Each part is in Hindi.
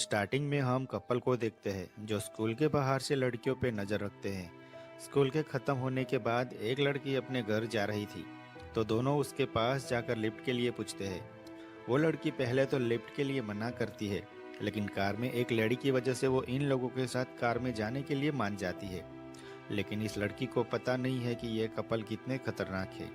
स्टार्टिंग में हम कपल को देखते हैं जो स्कूल के बाहर से लड़कियों पे नज़र रखते हैं। स्कूल के ख़त्म होने के बाद एक लड़की अपने घर जा रही थी, तो दोनों उसके पास जाकर लिफ्ट के लिए पूछते हैं। वो लड़की पहले तो लिफ्ट के लिए मना करती है, लेकिन कार में एक लेडी की वजह से वो इन लोगों के साथ कार में जाने के लिए मान जाती है। लेकिन इस लड़की को पता नहीं है कि यह कपल कितने खतरनाक है।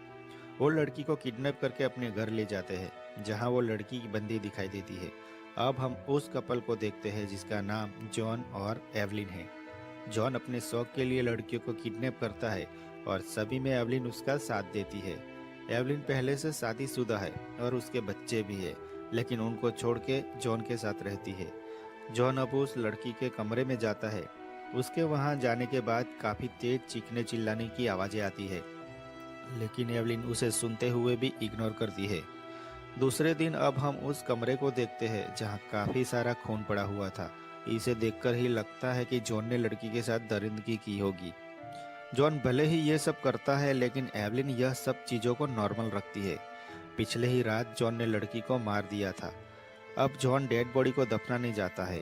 वो लड़की को किडनैप करके अपने घर ले जाते हैं, जहां वो लड़की की बंदी दिखाई देती है। अब हम उस कपल को देखते हैं जिसका नाम जॉन और एवलिन है। जॉन अपने शौक के लिए लड़कियों को किडनैप करता है और सभी में एवलिन उसका साथ देती है। एवलिन पहले से शादीशुदा है और उसके बच्चे भी है, लेकिन उनको छोड़ के जॉन के साथ रहती है। जॉन अब उस लड़की के कमरे में जाता है। उसके वहां जाने के बाद काफी तेज चीखने चिल्लाने की आवाजें आती है, लेकिन एवलिन उसे सुनते हुए भी इग्नोर करती है। दूसरे दिन अब हम उस कमरे को देखते हैं जहां काफी सारा खून पड़ा हुआ था। इसे देखकर ही लगता है कि जॉन ने लड़की के साथ दरिंदगी की होगी। जॉन भले ही ये सब करता है, लेकिन एवलिन यह सब चीजों को नॉर्मल रखती है। पिछले ही रात जॉन ने लड़की को मार दिया था। अब जॉन डेड बॉडी को दफनाने जाता है।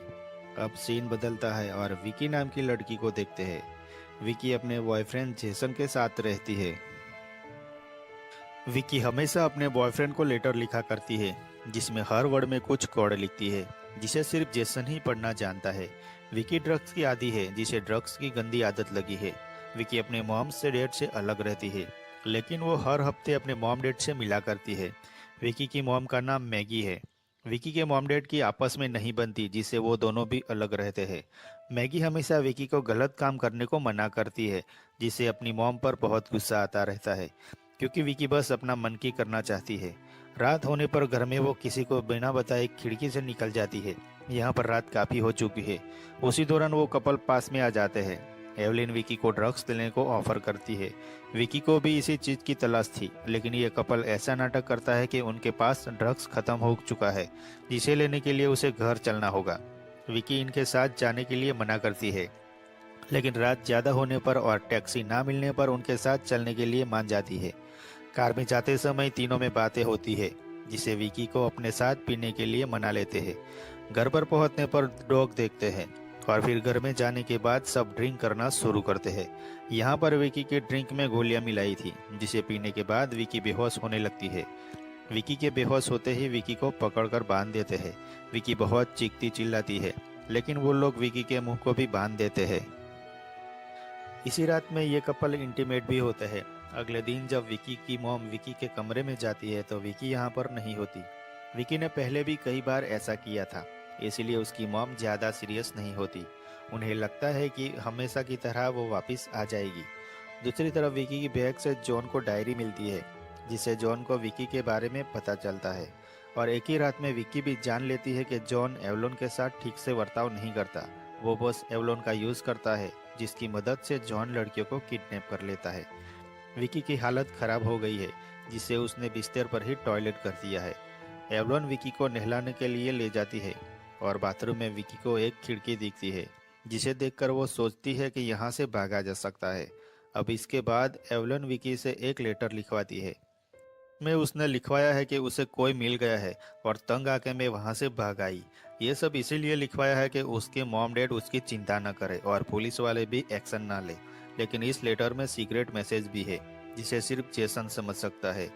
अब सीन बदलता है और विकी नाम की लड़की को देखते हैं। विकी अपने बॉयफ्रेंड जेसन के साथ रहती है। विकी हमेशा अपने बॉयफ्रेंड को लेटर लिखा करती है, जिसमें हर वर्ड में कुछ कोड लिखती है, जिसे सिर्फ जेसन ही पढ़ना जानता है। विकी ड्रग्स की आदी है, जिसे ड्रग्स की गंदी आदत लगी है। विकी अपने मॉम से डैड से अलग रहती है, लेकिन वो हर हफ्ते अपने मॉम डैड से मिला करती है। विकी की मॉम का नाम मैगी है। विकी के मॉम डैड की आपस में नहीं बनती, जिससे वो दोनों भी अलग रहते हैं। मैगी हमेशा विकी को गलत काम करने को मना करती है, जिससे अपनी मॉम पर बहुत गुस्सा आता रहता है, क्योंकि विकी बस अपना मन की करना चाहती है। रात होने पर घर में वो किसी को बिना बताए खिड़की से निकल जाती है। यहाँ पर रात काफी हो चुकी है। उसी दौरान वो कपल पास में आ जाते हैं। एवलिन विकी को ड्रग्स देने को ऑफर करती है। विकी को भी इसी चीज की तलाश थी, लेकिन ये कपल ऐसा नाटक करता है कि उनके पास ड्रग्स खत्म हो चुका है, जिसे लेने के लिए उसे घर चलना होगा। विकी इनके साथ जाने के लिए मना करती है, लेकिन रात ज्यादा होने पर और टैक्सी ना मिलने पर उनके साथ चलने के लिए मान जाती है। कार में जाते समय तीनों में बातें होती है, जिसे विकी को अपने साथ पीने के लिए मना लेते हैं। घर पर पहुंचने पर डॉग देखते हैं और फिर घर में जाने के बाद सब ड्रिंक करना शुरू करते हैं। यहाँ पर विकी के ड्रिंक में गोलियां मिलाई थी, जिसे पीने के बाद विकी बेहोश होने लगती है। विकी के बेहोश होते ही विकी को पकड़कर बांध देते हैं। विकी बहुत चीखती चिल्लाती है, लेकिन वो लोग विकी के मुंह को भी बांध देते हैं। इसी रात में ये कपल इंटीमेट भी होते हैं। अगले दिन जब विकी की मॉम विकी के कमरे में जाती है, तो विकी यहाँ पर नहीं होती। विकी ने पहले भी कई बार ऐसा किया था, इसीलिए उसकी मॉम ज्यादा सीरियस नहीं होती। उन्हें लगता है कि हमेशा की तरह वो वापस आ जाएगी। दूसरी तरफ विकी की बैग से जॉन को डायरी मिलती है, जिससे जॉन को विकी के बारे में पता चलता है। और एक ही रात में विकी भी जान लेती है कि जॉन एवलोन के साथ ठीक से बर्ताव नहीं करता। वो बस एवलोन का यूज करता है, जिसकी मदद से जॉन लड़कियों को किडनैप कर लेता है। विकी की हालत खराब हो गई है, जिससे उसने बिस्तर पर ही टॉयलेट कर दिया है। एवलोन विकी को नहलाने के लिए ले जाती है और बाथरूम में विकी को एक खिड़की दिखती है, जिसे देखकर वो सोचती है कि यहाँ से भागा जा सकता है। अब इसके बाद एवलोन विकी से एक लेटर लिखवाती है। में उसने लिखवाया है कि उसे कोई मिल गया है और तंग आके मैं वहां से भाग आई। ये सब इसीलिए लिखवाया है कि उसके मॉम डैड उसकी चिंता न करे और पुलिस वाले भी एक्शन ना ले। लेकिन इस लेटर में सीक्रेट मैसेज भी है, जिसे सिर्फ जेसन समझ सकता है।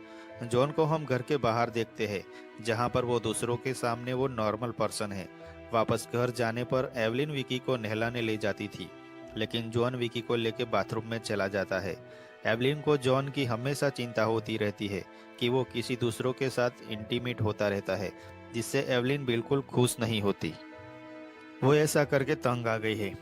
जॉन को हम घर के बाहर देखते हैं, जहां पर वो दूसरों के सामने वो नॉर्मल पर्सन है। वापस घर जाने पर एवलिन विकी को नहलाने ले जाती थी, लेकिन जॉन विकी को लेकर बाथरूम में चला जाता है। एवलिन को जॉन की हमेशा चिंता होती रहती है कि वो किसी दूसरों के साथ इंटीमेट होता रहता है, जिससे एवलिन बिल्कुल खुश नहीं होती। वो ऐसा करके तंग आ गई है।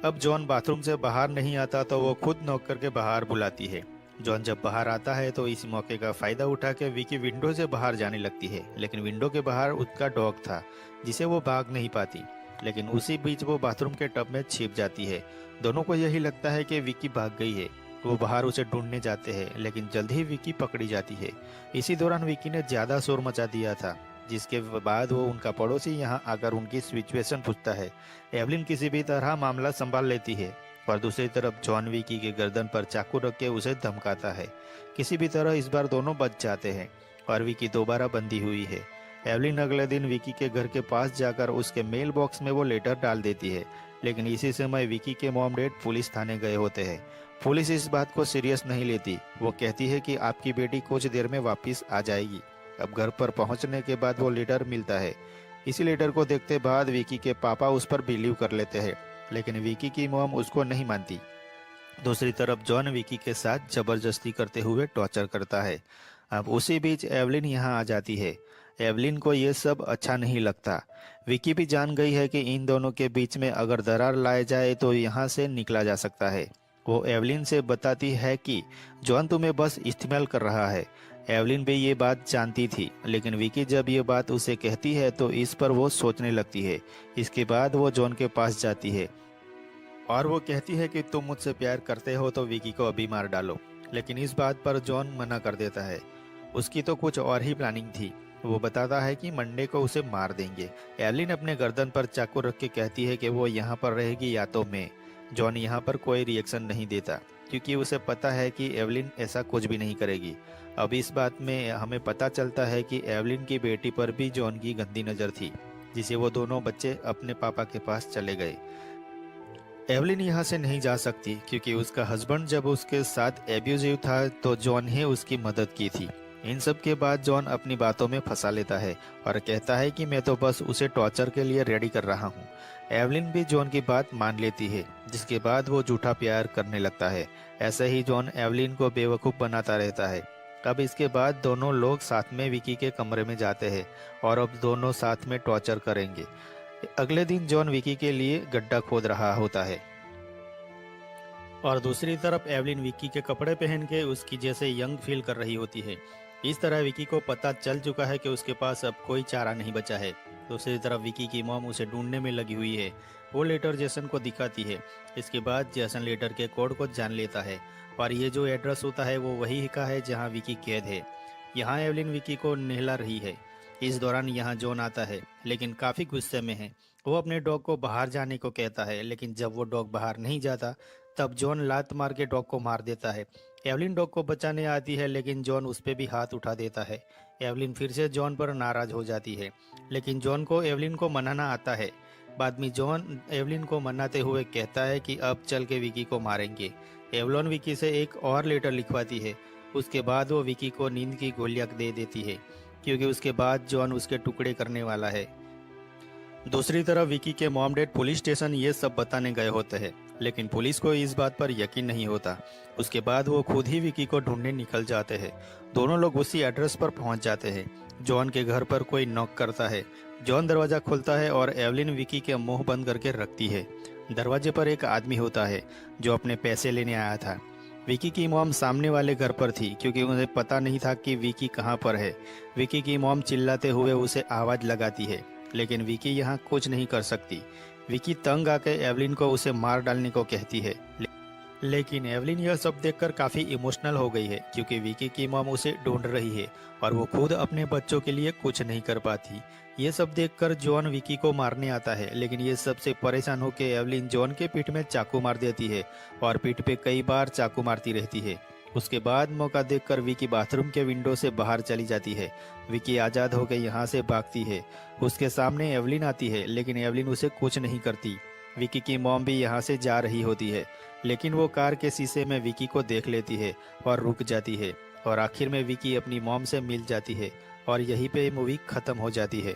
अब जॉन बाथरूम से बाहर नहीं आता, तो वो खुद नॉक करके बाहर बुलाती है। जॉन जब बाहर आता है तो इस मौके का फायदा उठा के विकी विंडो से बाहर जाने लगती है, लेकिन विंडो के बाहर उसका डॉग था, जिसे वो भाग नहीं पाती। लेकिन उसी बीच वो बाथरूम के टब में छिप जाती है। दोनों को यही लगता है कि विकी भाग गई है। वो बाहर उसे ढूंढने जाते हैं, लेकिन जल्द ही विकी पकड़ी जाती है। इसी दौरान विकी ने ज्यादा शोर मचा दिया था, जिसके बाद वो उनका पड़ोसी यहाँ आकर उनकी सिचुएशन पूछता है। एवलिन किसी भी तरह मामला संभाल लेती है और दूसरी तरफ जॉन विकी के गर्दन पर चाकू रख के उसे धमकाता है। किसी भी तरह इस बार दोनों बच जाते हैं और विकी दोबारा बंदी हुई है। एवलिन अगले दिन विकी के घर के पास जाकर उसके मेल बॉक्स में वो लेटर डाल देती है, लेकिन इसी समय विकी के मॉम डैड पुलिस थाने गए होते हैं। पुलिस इस बात को सीरियस नहीं लेती। वो कहती है कि आपकी बेटी कुछ देर में वापस आ जाएगी। अब घर पर पहुंचने के बाद वो लेटर मिलता है। इसी लेटर को देखते बाद विकी के पापा उस पर बिलीव कर लेते हैं, लेकिन विकी की मॉम उसको नहीं मानती। दूसरी तरफ जॉन विकी के साथ जबरदस्ती करते हुए टॉर्चर करता है। अब उसी बीच एवलिन यहाँ आ जाती है। एवलिन को ये सब अच्छा नहीं लगता। विकी भी जान गई है कि इन दोनों के बीच में अगर दरार लाए जाए तो यहाँ से निकला जा सकता है। वो एवलिन से बताती है कि जॉन तुम्हें बस इस्तेमाल कर रहा है। एवलिन भी ये बात जानती थी, लेकिन विकी जब ये बात उसे कहती है तो इस पर वो सोचने लगती है। इसके बाद वो जॉन के पास जाती है और वो कहती है कि तुम मुझसे प्यार करते हो तो विकी को अभी मार डालो, लेकिन इस बात पर जॉन मना कर देता है। उसकी तो कुछ और ही प्लानिंग थी। वो बताता है कि मंडे को उसे मार देंगे। एवलिन अपने गर्दन पर चाकू रख के कहती है कि वो यहाँ पर रहेगी या तो मैं। जॉन यहाँ पर कोई रिएक्शन नहीं देता, क्योंकि उसे पता है कि एवलिन ऐसा कुछ भी नहीं करेगी। अब इस बात में हमें पता चलता है कि एवलिन की बेटी पर भी जॉन की गंदी नज़र थी, जिसे वो दोनों बच्चे अपने पापा के पास चले गए। एवलिन यहाँ से नहीं जा सकती क्योंकि उसका हस्बैंड जब उसके साथ एब्यूजिव था तो जॉन ही उसकी मदद की थी। इन सब के बाद जॉन अपनी बातों में फंसा लेता है और कहता है कि मैं तो बस उसे टॉर्चर के लिए रेडी कर रहा हूँ। एवलिन भी जॉन की बात मान लेती है, जिसके बाद वो झूठा प्यार करने लगता है। ऐसे ही जॉन एवलिन को बेवकूफ़ बनाता रहता है। अब इसके बाद दोनों लोग साथ में विकी के कमरे में जाते हैं और अब दोनों साथ में टॉर्चर करेंगे। अगले दिन जॉन विकी के लिए गड्ढा खोद रहा होता है और दूसरी तरफ एवलिन विकी के कपड़े पहन के उसकी जैसे यंग फील कर रही होती है। इस तरह विकी को पता चल चुका है कि उसके पास अब कोई चारा नहीं बचा है। दूसरी तरफ विकी की मॉम उसे ढूंढने में लगी हुई है। वो लेटर जेसन को दिखाती है। इसके बाद जेसन लेटर के कोड को जान लेता है और ये जो एड्रेस होता है वो वही का है जहाँ विकी कैद है। यहाँ एवलिन विकी को नहला रही है। इस दौरान यहाँ जॉन आता है, लेकिन काफ़ी गुस्से में है। वो अपने डॉग को बाहर जाने को कहता है, लेकिन जब वो डॉग बाहर नहीं जाता तब जॉन लात मार के डॉग को मार देता है। एवलिन डॉग को बचाने आती है, लेकिन जॉन उस पर भी हाथ उठा देता है। एवलिन फिर से जॉन पर नाराज हो जाती है, लेकिन जॉन को एवलिन को मनाना आता है। बाद में जॉन एवलिन को मनाते हुए कहता है कि अब चल के विकी को मारेंगे। एवलिन विकी से एक और लेटर लिखवाती है। उसके बाद वो विकी को नींद की गोलियां दे देती है, क्योंकि उसके बाद जॉन उसके टुकड़े करने वाला है। दूसरी तरफ विकी के मॉम डैड पुलिस स्टेशन ये सब बताने गए होते हैं, लेकिन पुलिस को इस बात पर यकीन नहीं होता। उसके बाद वो खुद ही विकी को ढूंढने निकल जाते हैं। दोनों लोग उसी एड्रेस पर पहुंच जाते हैं। जॉन के घर पर कोई नॉक करता है। जॉन दरवाजा खोलता है और एवलिन विकी के मुंह बंद करके रखती है। दरवाजे पर एक आदमी होता है जो अपने पैसे लेने आया था। विकी की मॉम सामने वाले घर पर थी, क्योंकि उन्हें पता नहीं था कि विकी कहाँ पर है। विकी की मॉम चिल्लाते हुए उसे आवाज़ लगाती है, लेकिन विकी यहाँ कुछ नहीं कर सकती। विकी तंग आकर एवलिन को उसे मार डालने को कहती है, लेकिन एवलिन यह सब देखकर काफ़ी इमोशनल हो गई है, क्योंकि विकी की मॉम उसे ढूंढ रही है और वो खुद अपने बच्चों के लिए कुछ नहीं कर पाती। ये सब देखकर जॉन विकी को मारने आता है, लेकिन ये सबसे परेशान होकर एवलिन जॉन के पीठ में चाकू मार देती है और पीठ पे कई बार चाकू मारती रहती है। उसके बाद मौका देखकर विकी बाथरूम के विंडो से बाहर चली जाती है। विकी आज़ाद होकर यहाँ से भागती है। उसके सामने एवलिन आती है, लेकिन एवलिन उसे कुछ नहीं करती। विकी की मॉम भी यहाँ से जा रही होती है, लेकिन वो कार के शीशे में विकी को देख लेती है और रुक जाती है और आखिर में विकी अपनी मॉम से मिल जाती है और यहीं पे मूवी खत्म हो जाती है।